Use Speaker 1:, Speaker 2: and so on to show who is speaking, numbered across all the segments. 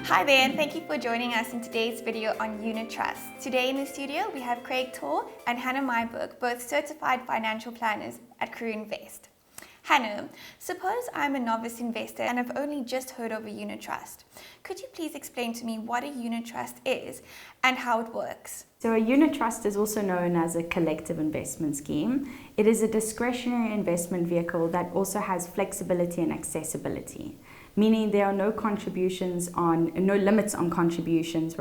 Speaker 1: Hi there, and thank you for joining us in today's video on unit trust. Today in the studio we have Craig Torr and Hannah Myburgh, both certified financial planners at Crew Invest. Hannah, suppose I'm a novice investor and I've only just heard of a unit trust. Could you please explain to me what a unit trust is and how it works?
Speaker 2: So a unit trust is also known as a collective investment scheme. It is a discretionary investment vehicle that also has flexibility and accessibility, meaning there are no limits on contributions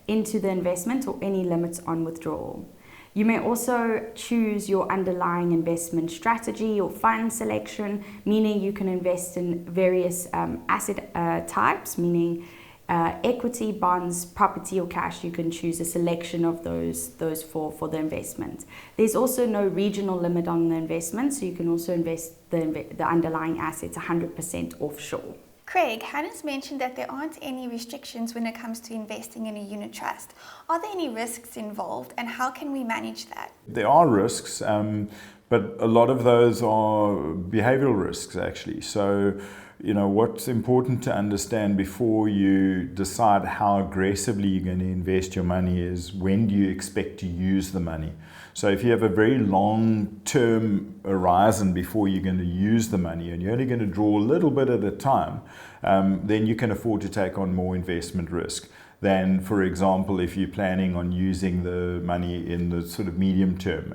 Speaker 2: into the investment or any limits on withdrawal. You may also choose your underlying investment strategy or fund selection, meaning you can invest in various asset types, meaning equity, bonds, property or cash. You can choose a selection of those for the investment. There's also no regional limit on the investment, so you can also invest the underlying assets 100% offshore.
Speaker 1: Craig, Hannah's mentioned that there aren't any restrictions when it comes to investing in a unit trust. Are there any risks involved, and how can we manage that?
Speaker 3: There are risks, but a lot of those are behavioral risks actually. So, what's important to understand before you decide how aggressively you're going to invest your money is when do you expect to use the money. So if you have a very long-term horizon before you're going to use the money and you're only going to draw a little bit at a time, then you can afford to take on more investment risk than, for example, if you're planning on using the money in the sort of medium term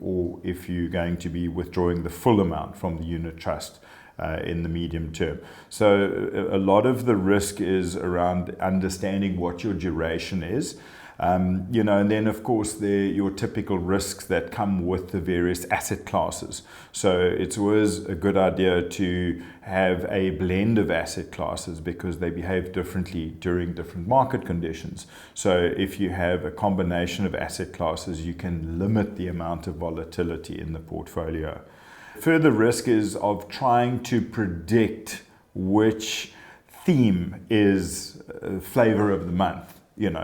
Speaker 3: or if you're going to be withdrawing the full amount from the unit trust in the medium term. So a lot of the risk is around understanding what your duration is. And then of course there are your typical risks that come with the various asset classes. So it's always a good idea to have a blend of asset classes because they behave differently during different market conditions. So if you have a combination of asset classes, you can limit the amount of volatility in the portfolio. Further risk is of trying to predict which theme is flavor of the month.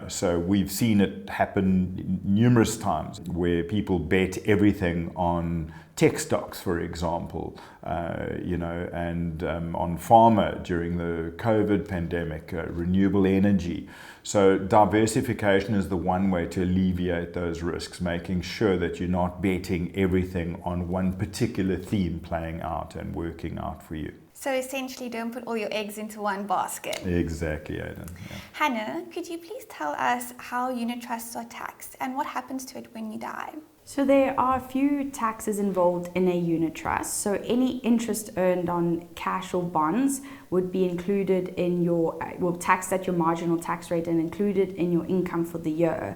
Speaker 3: So we've seen it happen numerous times where people bet everything on tech stocks, for example, and on pharma during the COVID pandemic, renewable energy. So diversification is the one way to alleviate those risks, making sure that you're not betting everything on one particular theme playing out and working out for you.
Speaker 1: So essentially, don't put all your eggs into one basket.
Speaker 3: Exactly, Ayden. Yeah.
Speaker 1: Hannah, could you please tell us how unit trusts are taxed and what happens to it when you die?
Speaker 2: So there are a few taxes involved in a unit trust. So any interest earned on cash or bonds would be included in taxed at your marginal tax rate and included in your income for the year,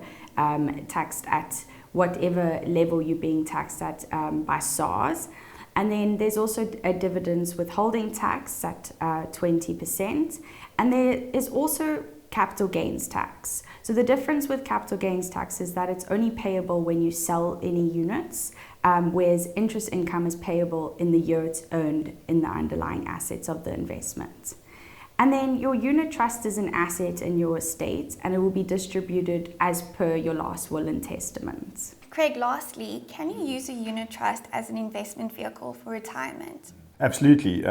Speaker 2: taxed at whatever level you're being taxed at by SARS. And then there's also a dividends withholding tax at 20%. And there is also capital gains tax. So the difference with capital gains tax is that it's only payable when you sell any units, whereas interest income is payable in the year it's earned in the underlying assets of the investment. And then your unit trust is an asset in your estate and it will be distributed as per your last will and testament.
Speaker 1: Craig, lastly, can you use a unit trust as an investment vehicle for retirement?
Speaker 3: Absolutely.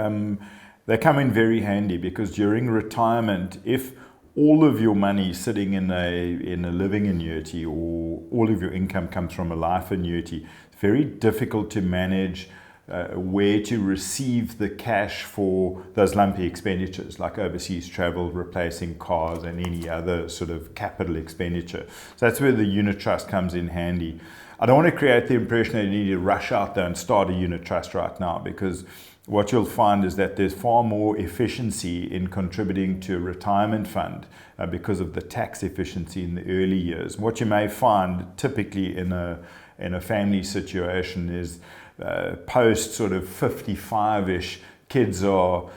Speaker 3: They come in very handy because during retirement, if all of your money is sitting in a living annuity or all of your income comes from a life annuity, it's very difficult to manage where to receive the cash for those lumpy expenditures like overseas travel, replacing cars and any other sort of capital expenditure. So that's where the unit trust comes in handy. I don't want to create the impression that you need to rush out there and start a unit trust right now, because what you'll find is that there's far more efficiency in contributing to a retirement fund because of the tax efficiency in the early years. What you may find typically in a family situation is post sort of 55-ish, kids are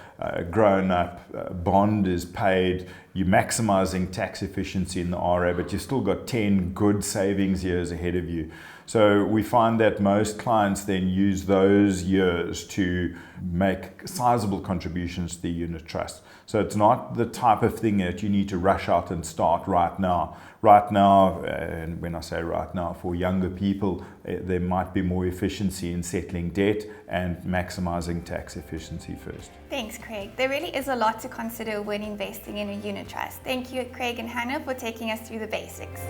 Speaker 3: grown up, bond is paid, you're maximizing tax efficiency in the RA, but you've still got 10 good savings years ahead of you. So we find that most clients then use those years to make sizable contributions to the unit trust. So it's not the type of thing that you need to rush out and start right now. Right now, and when I say right now, for younger people, there might be more efficiency in settling debt and maximizing tax efficiency first.
Speaker 1: Thanks, Craig. There really is a lot to consider when investing in a unit trust. Thank you, Craig and Hannah, for taking us through the basics.